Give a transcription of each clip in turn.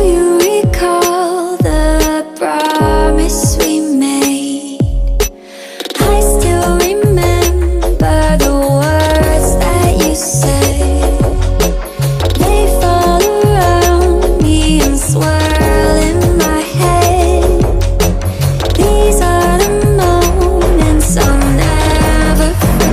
you recall the promise we made? I still remember the words that you said. They fall around me and swirl in my head. These are the moments I'll never forget.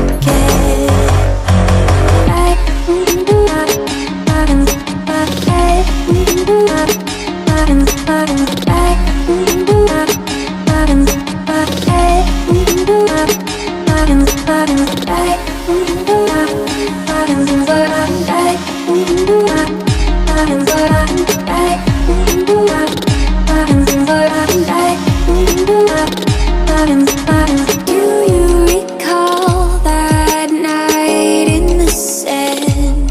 Do you recall that night in the sand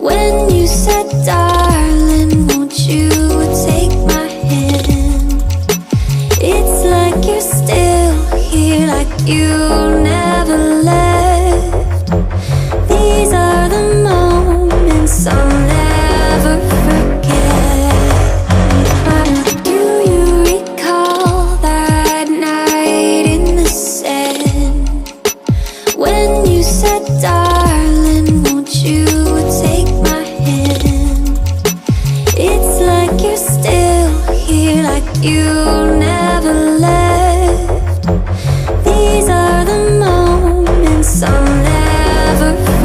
when you said, darling, won't you take my hand? It's like you're still here, like you never left. These are the moments I'll never forget. Do you recall that night in the sand when you said, darling, won't you take my hand? It's like you're still here, like you never left. These are the moments I'll never forget.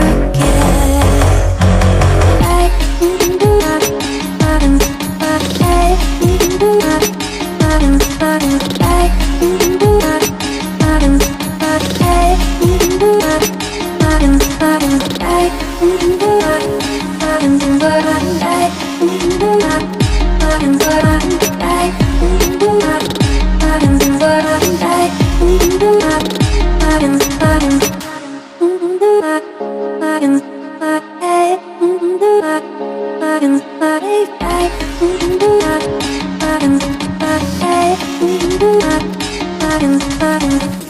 Bye.